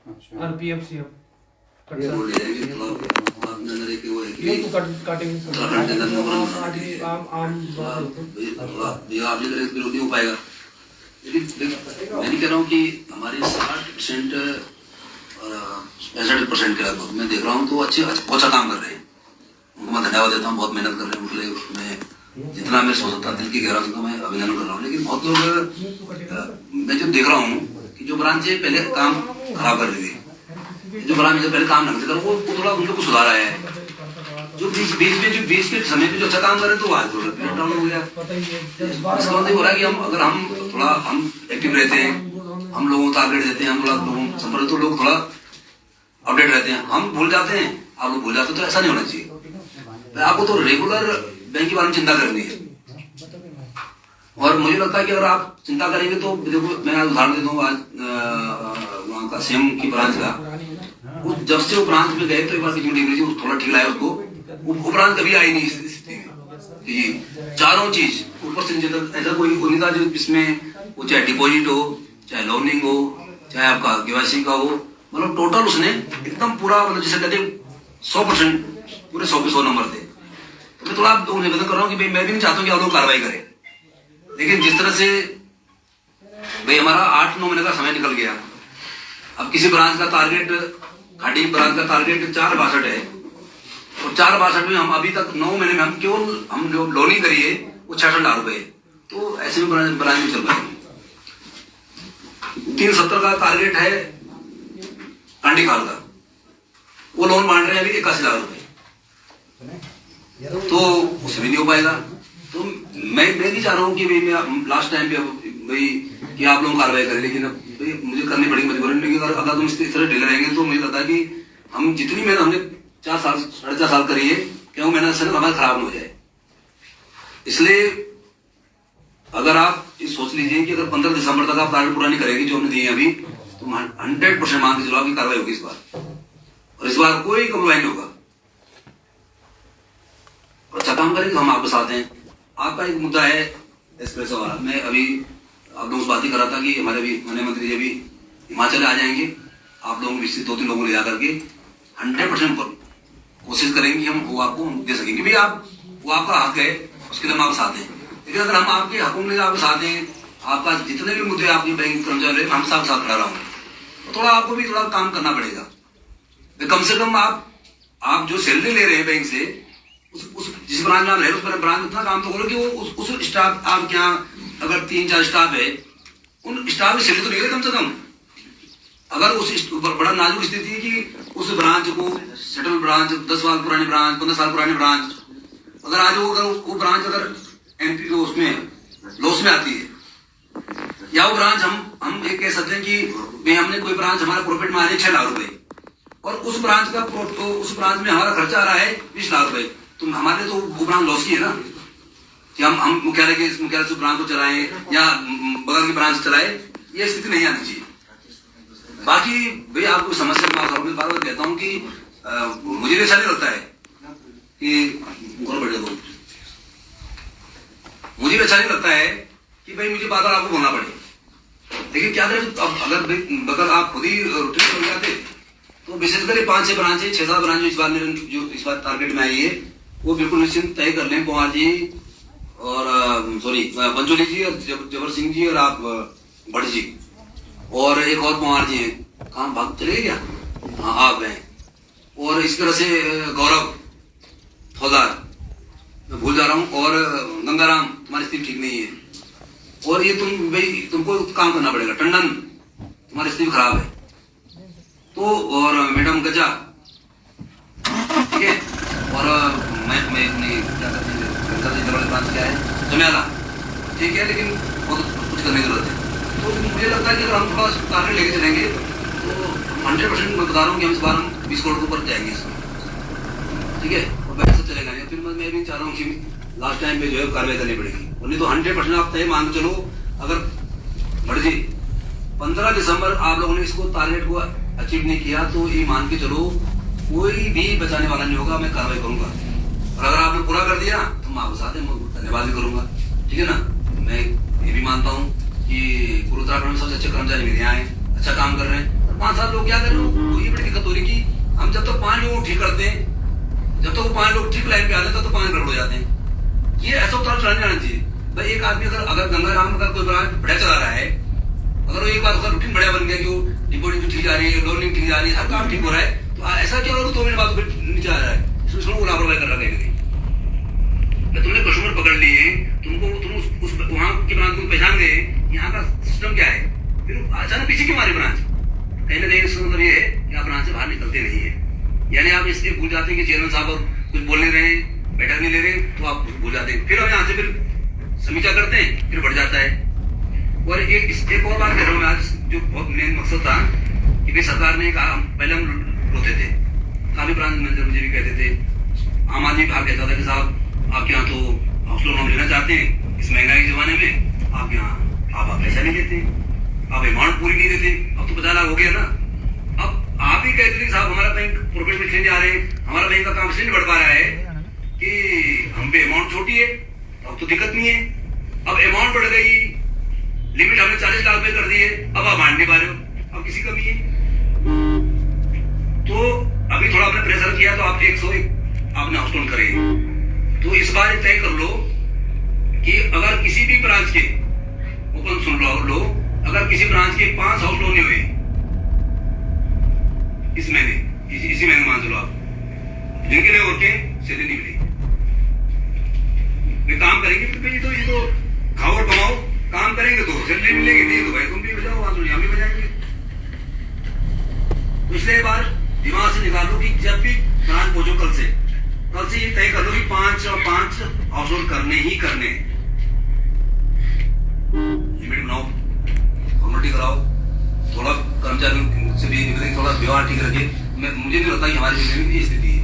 RPF CF cut वो ले जाएंगे थोड़ा अपने अंदर एक वो है कि नहीं तो काटेंगे उत्तराखंड के अंदर नंबर आम आम ये आप लेकर एक विरोधी हो पाएगा। लेकिन मैं नहीं कह रहा हूँ कि हमारे 60% और 65% के लगभग मैं देख रहा हूँ तो अच्छे बहुत अच्छा काम कर रहे हैं। उनको मैं धन्यवाद देता हूँ, बहुत मेहनत कर रहे हैं उनके लिए। मैं जितना मैं सोच सकता दिल की गहराई से मैं अभिनंदन कर रहा हूँ। लेकिन बहुत लोग मैं जो देख रहा हूँ कि जो ब्रांचें पहले काम खराब कर रही थी, जो ब्रांच में पहले काम नहीं कर वो थोड़ा उनको कुछ सुधारा है। जो बीच के समय पे जो अच्छा काम कर रहे तो आज डाउन हो गया। इसका मतलब हो रहा है कि हम थोड़ा हम एक्टिव रहते हैं, हम लोगों को टारगेट देते हैं, हम थोड़ा लोगों संपर्क तो लोग थोड़ा अपडेट रहते हैं। हम भूल जाते हैं, आप लोग भूल जाते हैं, तो ऐसा नहीं होना चाहिए। आपको तो रेगुलर बैंक के बारे में चिंता करनी है। और मुझे लगता है कि अगर आप चिंता करेंगे तो देखो, मैं उदाहरण देता हूँ आज वहाँ का सेम की ब्रांच का, जब से वो ब्रांच में गए तो एक बार किसी मीटिंग थोड़ा ठीक लाया उसको, वो ब्रांच कभी आई नहीं इस स्थिति में। चारों चीज ऊपर से नीचे तक ऐसा कोई नहीं था जो जिसमें वो चाहे डिपॉजिट हो, चाहे लोनिंग हो, चाहे आपका केवाईसी का हो, मतलब टोटल उसने एकदम पूरा, मतलब जिसे कहते 100% पूरे 100 के 100 नंबर थे। तो मैं थोड़ा आप लोगों निवेदन कर रहा हूँ कि भाई मैं भी नहीं चाहता हूँ कि आप लोग कार्रवाई करें, लेकिन जिस तरह से भाई हमारा 8-9 महीने का समय निकल गया। अब किसी ब्रांच का टारगेट, खाड़ी ब्रांच का टारगेट 462 है और 462 में हम अभी तक 9 महीने में हम केवल हम जो लोनिंग करी है वो 66 लाख रुपए। तो ऐसे में ब्रांच में चल रहा है। 370 का टारगेट है कांडी खाल का, वो लोन बांट रहे हैं अभी 81 लाख रुपए, तो उसे भी नहीं हो पाएगा। तो मैं नहीं चाह रहा हूँ कि भाई मैं लास्ट टाइम पे भाई कि आप लोग कार्रवाई करें, लेकिन अब भाई मुझे करनी पड़ेगी मजबूरी। लेकिन अगर तुम इस तरह ढीले रहेंगे तो मुझे लगता है कि हम जितनी मेहनत हमने 4 साल 4.5 साल करी है, क्या वो मेहनत से हमारा खराब हो जाए। इसलिए अगर आप ये सोच लीजिए कि अगर 15 दिसंबर तक आप टारगेट पूरा नहीं करेंगे जो हमने दिए अभी, तो 100% मान के चलो आपकी कार्रवाई होगी इस बार, और इस बार कोई कम्प्लाई नहीं होगा। और अच्छा काम करेंगे, हम आपके साथ हैं। आपका एक मुद्दा है एक्सप्रेसो वाला। मैं अभी आप लोगों से बात ही कर रहा था कि हमारे भी माननीय मंत्री जी भी हिमाचल आ जाएंगे, आप लोगों को 2-3 लोगों को ले जा करके 100% कोशिश करेंगे कि हम वो आपको दे सकेंगे। भाई आप वो आपका हक है, उसके लिए हम आपके साथ हैं। लेकिन अगर हम आपके हकों में आपके साथ हैं, आपका जितने भी मुद्दे आपके बैंक कर्मचारी हम सबके साथ खड़ा रहा हूँ, तो थोड़ा आपको भी थोड़ा काम करना पड़ेगा। कम से कम आप जो सैलरी ले रहे हैं बैंक से, उस जिस ब्रांच में आप रहे उस ब्रांच में इतना काम तो करो कि वो उस स्टाफ, आप क्या अगर 3-4 स्टाफ है, उन स्टाफ की सैलरी तो निकले कम से कम। अगर उस बड़ा नाजुक स्थिति है कि उस ब्रांच को सेटल ब्रांच, 10 साल पुरानी ब्रांच, 15 साल पुरानी ब्रांच, अगर आज वो ब्रांच अगर एमपी उसमें लॉस में आती है, या वो ब्रांच हम एक कह सकते हैं कि हमने कोई ब्रांच हमारा प्रॉफिट में आ रही है 6 लाख रुपए, और उस ब्रांच में हमारा खर्चा आ रहा है 20 लाख रुपए, तो हमारे तो वो ब्रांच लॉस की है ना। कि हम मुख्यालय से ब्रांच को चलाएं या बगल की ब्रांच चलाए, ये स्थिति नहीं आनी चाहिए। बाकी भाई आपको समस्या मैं बार बार कहता हूँ कि मुझे भी अच्छा नहीं लगता है कि मुझे भी अच्छा नहीं लगता है कि भाई मुझे बार बार आपको बोलना पड़े। लेकिन क्या करें, अब अगर आप खुद ही रूटीन बन जाते तो विशेषकर 5-6 ब्रांचें 6-7 ब्रांच इस बार टारगेट में आई है, वो बिल्कुल निश्चिंत तय कर लें। पवार जी और पंचोली जी और जबर सिंह जी और आप भट्ट जी और एक और पवार जी हैं, काम भाग चले क्या? हाँ आप हैं। और इस तरह से गौरव फौजदार, मैं भूल जा रहा हूँ, और गंगाराम, तुम्हारी स्थिति ठीक नहीं है, और ये तुमको काम करना पड़ेगा। टंडन, तुम्हारी स्थिति खराब है, तो और मैडम गजा, ठीक है, और मैं क्या करते हैं क्या है जमयाला, ठीक है, लेकिन बहुत कुछ करने की जरूरत है। तो मुझे लगता है कि अगर हम थोड़ा टारगेट लेके चलेंगे तो 100% मैं बता रहा हूँ कि हम इस बार 20 करोड़ के ऊपर जाएंगे इसमें, ठीक है, और वैसे चलेगा नहीं। फिर मैं भी चाह रहा हूँ कि लास्ट टाइम पे जो है कार्रवाई करनी पड़ेगी, नहीं तो 100% आप तय मान के चलो। अगर भट्ट जी 15 दिसंबर आप लोगों ने इसको टारगेट को अचीव नहीं किया तो ये मान के चलो कोई भी बचाने वाला नहीं होगा, मैं कार्रवाई करूंगा। और अगर आपने पूरा कर दिया तो मैं आपके साथ धन्यवाद भी करूंगा, ठीक है ना। मैं ये भी मानता हूँ कि पूर्व उत्तराखंड में सबसे अच्छे कर्मचारी मेरे यहाँ हैं, अच्छा काम कर रहे हैं, 5 साल लोग क्या कर रहे हो? तो ये बड़ी दिक्कत हो रही कि हम जब तक 5 लोग ठीक करते हैं, जब तक वो 5 लोग ठीक लाइन पे आते हैं तब तो 5 गड़बड़ हो जाते हैं। ये ऐसा उतार चढ़ाने जाना चाहिए भाई। एक आदमी अगर गंगाराम अगर कोई ब्रांच बढ़िया चला रहा है, अगर वो एक बार उसका रूटीन बढ़िया बन गया कि वो रिपोर्टिंग ठीक जा रही है, लोनिंग ठीक जा रही है, हर काम ठीक हो रहा है, तो ऐसा क्या होगा 2 महीने बाद फिर नीचे आ रहा है, इसमें वो लापरवाही कर रहा है कहीं। तुमने कस्टमर पकड़ लिए, तुम उस वहाँ की ब्रांच को पहचान गए, यहाँ का सिस्टम क्या है, फिर अचानक पीछे क्यों मारे ब्रांच? कहीं ना कहीं इसका मतलब ये है कि आप ब्रांच से बाहर निकलते नहीं है। यानी आप इसलिए भूल जाते हैं कि चेयरमैन साहब और कुछ बोल नहीं रहे, बैठक नहीं ले रहे, तो आप भूल जाते हैं। फिर हम यहाँ से फिर समीक्षा करते हैं, फिर बढ़ जाता है। और एक और बात कह रहा हूँ मैं आज, जो बहुत मेन मकसद था कि भाई सरकार ने कहा, पहले हम रोते थे, काफी ब्रांच मैनेजर मुझे भी कहते थे, आम आदमी भाग कहता था कि साहब आपके यहाँ तो हाउस लोन हम लेना चाहते हैं, इस महंगाई के जमाने में आपके यहाँ आप पैसा नहीं देते, आप अमाउंट पूरी नहीं देते। अब तो 50 लाख हो गया ना। अब आप ही कहते थे साहब हमारा बैंक प्रॉफिट में जा रहे हैं, हमारा बैंक का काम इसलिए नहीं बढ़ पा रहा है कि हम पे अमाउंट छोटी है, अब तो दिक्कत नहीं है। अब अमाउंट बढ़ गई, लिमिट हमने 40 लाख पे कर दी है, अब आप मान नहीं पा रहे हो, अब किसी कमी है। तो अभी थोड़ा आपने प्रेशर किया तो आप 101 आपने हाउस लोन करेंगे। तो इस बार तय कर लो कि अगर किसी भी ब्रांच के, ओपन सुन लो, अगर किसी ब्रांच के 5 हाउस लोन नहीं हुए इस महीने, इसी महीने मान चलो आप, जिनके लिए और के सैलरी नहीं मिलेगी, वे काम करेंगे फिर ये तो खाओ और कमाओ, काम करेंगे तो सैलरी मिलेगी, नहीं तो भाई तुम भी बजाओ, हम भी बजाएंगे। तो इसलिए बार दिमाग से निकालो कि जब भी ब्रांच पहुंचो कल से ये तय कर लो कि 5 और 5 हाउस लोन करने ही करने, लिमिट बनाओ, फॉर्मेलिटी कराओ, थोड़ा कर्मचारियों से भी थोड़ा व्यवहार ठीक रखे। मुझे नहीं लगता कि हमारी जिले में भी स्थिति है,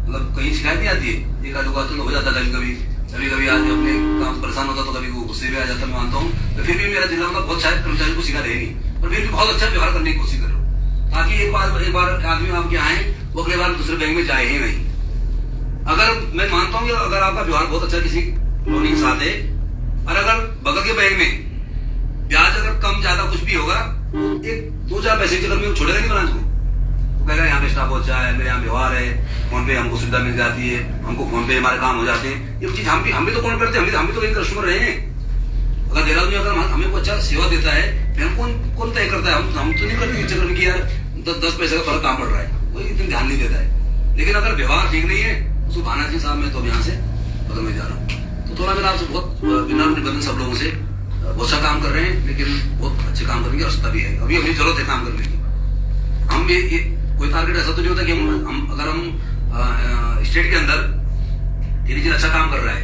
मतलब कहीं शिकायत नहीं आती है, एक आध तो हो जाता है कभी कभी आदमी अपने काम परेशान होता तो कभी वो गुस्से में आ जाता, मैं मानता हूँ। तो फिर भी मेरा जिला मतलब बहुत शायद कर्मचारियों को शिकायत है नहीं, पर फिर भी बहुत अच्छा व्यवहार करने की कोशिश करो, ताकि एक बार आदमी आपके आए वो अगले बार दूसरे बैंक में जाए ही नहीं। अगर मैं मानता हूँ कि अगर आपका व्यवहार बहुत अच्छा किसी लोनी के साथ है, और अगर बगल के बैंक में ब्याज अगर कम ज्यादा कुछ भी होगा, एक 2-4 पैसे के में छोड़ेगा नहीं ब्रांच को, वो कहेगा यहाँ पे स्टाफ अच्छा है, मेरे यहाँ व्यवहार है, फोन पे हमको सुविधा मिल जाती है, हमको फोन पे हमारे काम हो जाते हैं। ये चीज हम भी तो कौन करते हैं, हम भी तो एक कस्टमर रहे हैं। अगर देहरादून अगर हमें को अच्छा सेवा देता है, फिर कौन तय करता है? हम तो नहीं करते चक्कर में कि यार 10 पैसे का फर्क काम पड़ रहा है, कोई इतना ध्यान नहीं देता है। लेकिन अगर व्यवहार ठीक नहीं है, उसको भाना चाहिए साहब मैं तो यहाँ से बदल में जा रहा हूँ। तो थोड़ा मेरा आपसे बहुत बिना निबंधन सब लोगों से बहुत अच्छा काम कर रहे हैं, लेकिन बहुत अच्छे काम करने की आवश्यकता भी है, अभी हमें जरूरत है काम करने की। हम ये कोई टारगेट ऐसा तो नहीं होता कि हम अगर हम स्टेट के अंदर धीरे धीरे अच्छा काम कर रहा है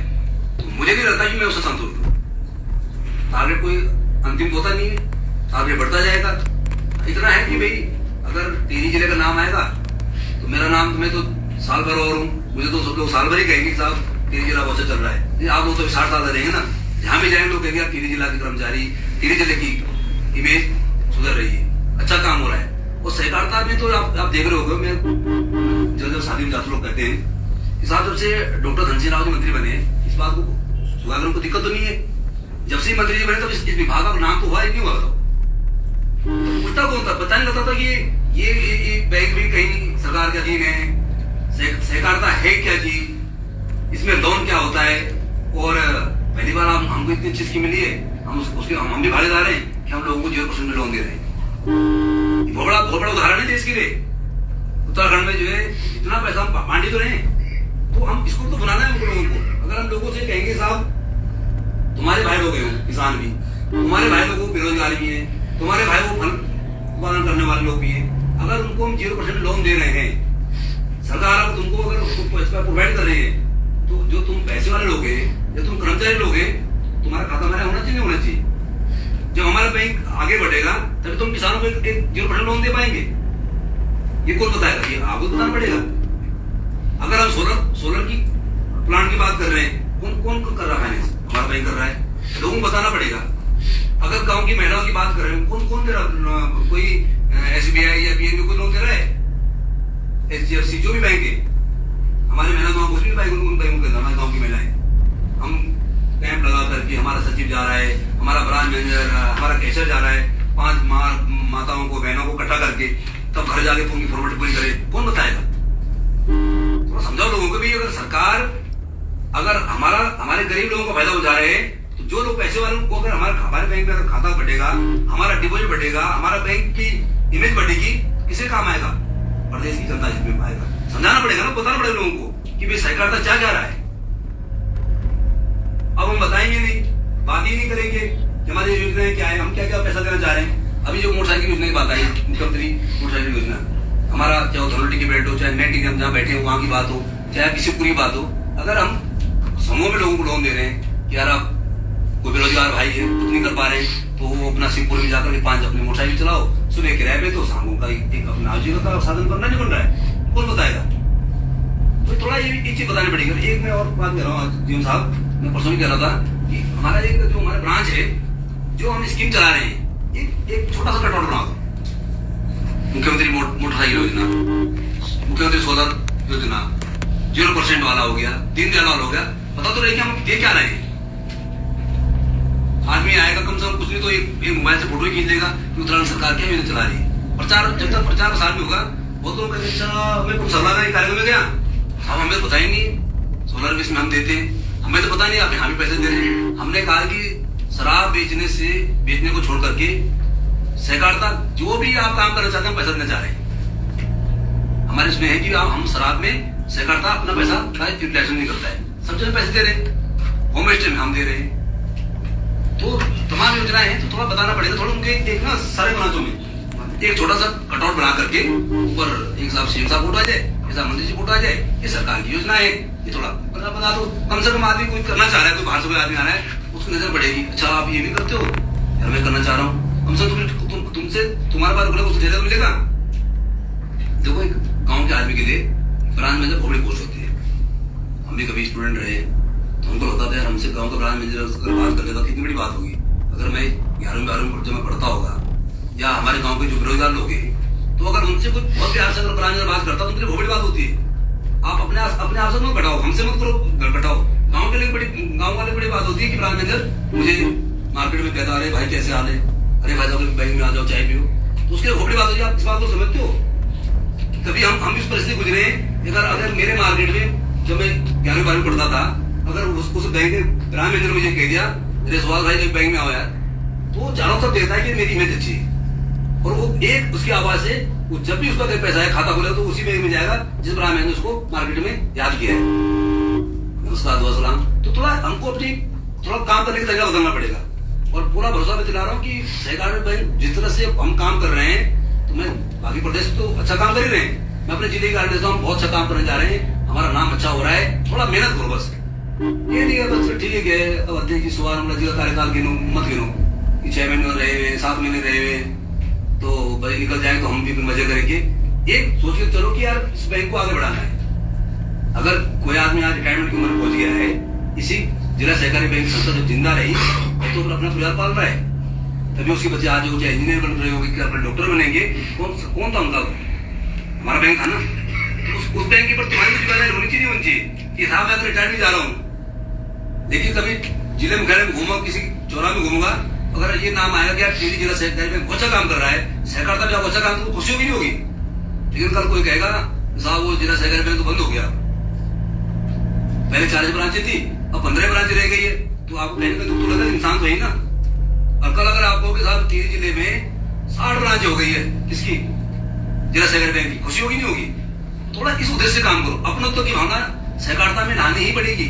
तो मुझे नहीं लगता कि मैं उससे संतुष्ट हूँ। टारगेट कोई अंतिम होता नहीं है, टारगेट बढ़ता जाएगा। इतना है कि भाई अगर टिहरी जिले का नाम आएगा तो मेरा नाम तो मैं तो साल भर और हूँ, मुझे तो सब लोग साल भर ही कहेंगे साहब टिहरी जिला बहुत अच्छा चल रहा है। आप लोग तो 60 साल रहेंगे ना, जहाँ भी जाएंगे लोग कहेंगे टिहरी जिला के कर्मचारी, टिहरी जिले की इमेज सुधर रही है, अच्छा काम हो रहा है। और सहकारिता में तो आप देख रहे हो, मैं जब शादी में जाते लोग कहते हैं कि साहब जब से डॉक्टर धन सिंह राव जी मंत्री बने, इस बात को सुधागरों को दिक्कत तो नहीं है, जब से मंत्री जी बने तब इस विभाग का नाम तो हुआ ही नहीं हुआ था। उल्टा कौन था, पता नहीं लगता था कि ये बैंक भी कहीं सरकार के अधीन है, सहकारिता है क्या चीज, इसमें लोन क्या होता है। और पहली बार हमको इतनी चीज की मिली है, हम भी भागीदार हैं कि हम लोगों को 0% में लोन दे रहे हैं। बहुत बड़ा उदाहरण है देश के लिए। उत्तराखंड में जो है इतना पैसा हम बांटे तो रहे हैं, तो हम इसको तो बनाना है लोगों को। अगर हम लोगों से कहेंगे साहब तुम्हारे भाई लोग हैं किसान भी, तुम्हारे भाई लोगों को बेरोजगारी भी है, तुम्हारे भाई को फल उत्पादन करने वाले लोग भी हैं, अगर उनको हम 0% लोन दे रहे हैं, सरकार अगर तुमको अगर उसको प्रोवाइड कर रही है, तो जो तुम पैसे वाले लोग हैं या तुम कर्मचारी लोग हैं, तुम्हारा खाता हमारा होना चाहिए, नहीं होना चाहिए। जब हमारा बैंक आगे बढ़ेगा तभी तुम किसानों को एक 0% लोन दे पाएंगे। ये कौन बताएगा? ये आपको बताना पड़ेगा। अगर हम सोलर की प्लांट की बात कर रहे हैं, कौन कर रहा है फाइनेंस? हमारा बैंक कर रहा है, लोगों को बताना पड़ेगा। अगर गांव की महिलाओं की बात कर रहे हैं, कौन दे रहा? कोई SBI या PNB कोई लोन दे रहा है? HDFC जो भी बैंक है, हमारे महिला गाँव कुछ भी बैंक के हमारे गाँव की महिलाएं, हम कैंप लगा करके हमारा सचिव जा रहा है, हमारा ब्रांच मैनेजर, हमारा कैशियर जा रहा है, 5 माताओं को बहनों को इकट्ठा करके तब घर जाके फोन की फॉर्मेट पूरी करे, कौन बताएगा? थोड़ा समझाओ लोगों को भी। अगर सरकार अगर हमारे गरीब लोगों का फायदा उठा रहे हैं तो जो लोग पैसे वालों को, अगर हमारे बैंक में अगर खाता बढ़ेगा, हमारा डिपॉजिट बढ़ेगा, हमारा बैंक की इमेज बढ़ेगी, किसे काम आएगा? प्रदेश की जनता इसमें आएगा। समझाना पड़ेगा ना, बताना पड़ेगा लोगों को कि भाई सहकारिता क्या क्या रहा है। अब हम बताएंगे नहीं, बात ही नहीं करेंगे कि हमारी योजनाएं क्या है, हम क्या क्या पैसा देना चाह रहे हैं। अभी जो मोटरसाइकिल योजना की बात आई, मुख्यमंत्री मोटरसाइकिल योजना, हमारा चाहे अथॉरिटी की बैठ हो, चाहे नेट हम जहाँ बैठे हो वहां की बात हो, चाहे किसी पूरी बात हो, अगर हम समूह में लोगों को लोन दे रहे हैं कि यार आप कोई बेरोजगार भाई है, कुछ नहीं कर पा रहे हैं, तो वो अपना शिवपुर में जाकर 5 अपनी मोटरसाइकिल चलाओ, सुबह किराए पे, तो शाम का एक अपना आजीविका का साधन करना नहीं बन रहा है, कौन बताएगा? तो थोड़ा ये चीज बतानी पड़ेगी। एक मैं और बात कर रहा हूँ जीवन साहब, मैं परसों ही कह रहा था कि हमारा एक जो हमारा ब्रांच है, जो हम स्कीम चला रहे हैं, एक छोटा सा कटआउट बना दो। मुख्यमंत्री मोटरसाइकिल योजना, मुख्यमंत्री सोलर योजना, 0% वाला हो गया, दीनदयाल वाला हो गया, बता तो रहे कि हम ये क्या रहे हैं। आदमी आएगा कम से कम कुछ नहीं तो एक मोबाइल से फोटो ही खींच लेगा कि उत्तराखंड सरकार क्या योजना चला रही है। प्रचार जब तक प्रचार प्रसार में होगा, बहुत लोग कहेंगे अच्छा हमें कुछ सलाह नहीं, कार्यक्रम में गया, अब हमें पता ही नहीं सोलर भी इसमें हम देते हैं, हमें तो पता नहीं, आप यहाँ भी पैसे दे रहे हैं। हमने कहा कि शराब बेचने को छोड़ करके सहकारिता जो भी आप काम करना चाहते हैं, पैसा देना चाह रहे हैं। हमारे इसमें है कि हम शराब में सहकारिता अपना पैसा यूटिलाइजेशन नहीं करता है, सब जगह पैसे दे रहे हैं, होम स्टे में हम दे रहे हैं। तो तमाम योजनाएं हैं, तो थोड़ा बताना पड़ेगा। थोड़ा उनके एक ना सारे ब्रांचों में एक छोटा सा कटआउट बना करके ऊपर एक साहब सीएम साहब फोटो आ जाए, ऐसा मंत्री जी फोटो आ जाए, ये सरकार की योजना है, ये थोड़ा बता दो। कम से कम आदमी कोई करना चाह रहा है, कोई बाहर से कोई आदमी आ रहा है, उसकी नजर पड़ेगी, अच्छा आप ये भी करते हो यार, मैं करना चाह रहा हूँ, कम से कम तुमसे तुम्हारे पास कुछ ज्यादा मिलेगा। देखो एक गाँव के आदमी के लिए ब्रांच मैनेजर बहुत बड़ी पोस्ट होती है। हम भी कभी स्टूडेंट रहे तो हमको होता था यार, हमसे गाँव का ब्रांच मैनेजर अगर बात कर लेता कितनी बड़ी बात होगी। अगर मैं 11वीं 12वीं जब मैं पढ़ता होगा, या हमारे गांव के जो बेरोजगार लोग हैं, तो अगर उनसे कोई बहुत प्यार से अगर ब्रांच में बात करता तो उनके लिए बहुत बड़ी बात होती है। आप अपने आप से मत घटाओ, हमसे मत करो घटाओ, गांव के लिए गांव वाले बड़ी बात होती है कि ब्रांच मैनेजर मुझे मार्केट में कहता अरे भाई कैसे हाल है, अरे भाई साहब बैंक में आ जाओ चाय पियो, तो उसके लिए बहुत बड़ी बात होती है। आप इस बात को समझते हो? कभी हम इस परिस्थिति गुजरे, अगर मेरे मार्केट में जब मैं 11वीं 12वीं पढ़ता था, अगर उस बैंक के ब्रांच मैनेजर मुझे कह दिया अरे सुभाष भाई जब बैंक में आओ यार, तो चारों तरफ देखता है कि मेरी इमेज अच्छी है, और वो एक उसकी आवाज से वो जब भी उसका कोई पैसा है खाता खोलेगा तो उसी बैंक में जाएगा जिस ब्रांच मैनेजर उसको मार्केट में याद किया है। नमस्कार दोस्तों, तो थोड़ा हमको अपनी थोड़ा काम करने का तरीका बदलना पड़ेगा। और पूरा भरोसा मैं दिला रहा हूँ कि सहकारी बैंक जिस तरह से हम काम कर रहे हैं, तो मैं बाकी प्रदेश तो अच्छा काम कर ही रहे हैं, मैं अपने जिले का हम बहुत अच्छा काम करने जा रहे हैं, हमारा नाम अच्छा हो रहा है, थोड़ा मेहनत करो बस। ये नहीं है बस ठीक है अब अध्यक्ष की सुबह जी का कार्यकाल गिनो मत गिनो कि 6 महीने रहे हुए 7 महीने रहे हुए तो भाई निकल जाए, तो हम भी मजे करेंगे। एक सोच के चलो कि यार इस बैंक को आगे बढ़ाना है। अगर कोई आदमी आज रिटायरमेंट की उम्र पहुंच गया है, इसी जिला सहकारी बैंक संस्था जब जिंदा रही तो अपना परिवार पाल रहा है, तभी उसके बच्चे आज चाहे इंजीनियर बन रहे होंगे, अपने डॉक्टर बनेंगे, कौन था उनका? हमारा बैंक था ना। उस बैंक के ऊपर तुम्हारी जिम्मेदारी होनी चाहिए, होनी चाहिए कि साहब मैं तो रिटायर नहीं जा रहा हूँ, लेकिन कभी जिले में घर में घूमा, किसी चौरा में घूमूंगा, अगर ये नाम आएगा कि यार टीवी जिला सहकारी बैंक अच्छा काम कर रहा है, सहकारिता भी आप अच्छा काम तो खुशी होगी नहीं होगी। लेकिन कल कोई कहेगा साहब वो जिला सहकारी बैंक तो बंद हो गया, पहले 40 ब्रांचें थी अब 15 ब्रांचें रह गई है, तो आपको कहने का दुख तो लगा, इंसान तो है ना। और कल अगर आप कहोगे साहब टीवी जिले में 60 ब्रांचें हो गई है, किसकी? जिला सहकारी बैंक की, खुशी होगी नहीं होगी? थोड़ा इस उद्देश्य से काम करो, अपनत्व की भावना सहकारिता में लानी ही पड़ेगी।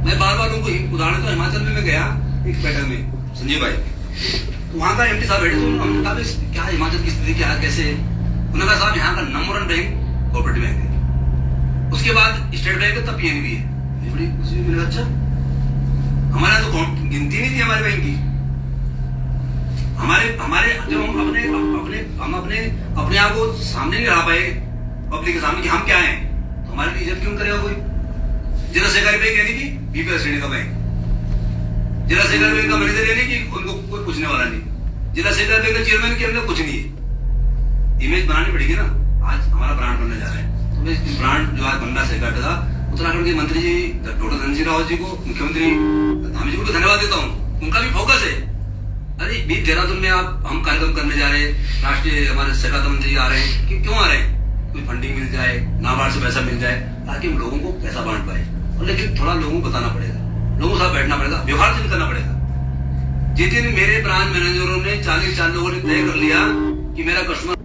मैं बार बार उनको उदाहरण, तो हिमाचल में मैं गया एक बैठक में संजीव भाई, तो वहां का एमडी साहब बैठे, तो उन्होंने कहा क्या हिमाचल की स्थिति क्या है, कैसे? उन्होंने कहा साहब यहाँ का नंबर 1 बैंक कोऑपरेटिव बैंक है, उसके बाद स्टेट बैंक है, तब पीएनबी है। बड़ी खुशी मिला, अच्छा हमारे यहाँ तो गिनती नहीं थी हमारे बैंक की। हमारे जब हम अपने आप को सामने नहीं रहा पाए पब्लिक के सामने कि हम क्या हैं, तो हमारे लिए इज्जत क्यों करेगा कोई? जिला सहकारी बैंक यानी कि बीपीएल श्रेणी का बैंक, जिला सहकारी बैंक का मैनेजर यानी कि उनको कोई पूछने वाला नहीं, जिला सहकारी बैंक का चेयरमैन के अंदर कुछ नहीं है। इमेज बनानी पड़ेगी ना, आज हमारा ब्रांड बनने जा रहा है, तो इस ब्रांड जो आज बन रहा सहकारी का, उत्तराखंड के मंत्री जी डॉक्टर धन सिंह रावत जी को, मुख्यमंत्री धामी जी को धन्यवाद देता हूँ, उनका भी फोकस है। अरे भी देहरादून में आप हम कार्यक्रम करने जा रहे हैं, राष्ट्रीय हमारे सहकारिता मंत्री आ रहे हैं, क्यों आ रहे हैं? कोई फंडिंग मिल जाए, नाबार्ड से पैसा मिल जाए, ताकि हम लोगों को पैसा बांट पाए। और लेकिन थोड़ा लोगों को बताना पड़ेगा, लोगों के साथ बैठना पड़ेगा, व्यवहार से करना पड़ेगा। जिस दिन मेरे ब्रांच मैनेजरों ने 40 लोगों ने तय कर लिया कि मेरा कस्टमर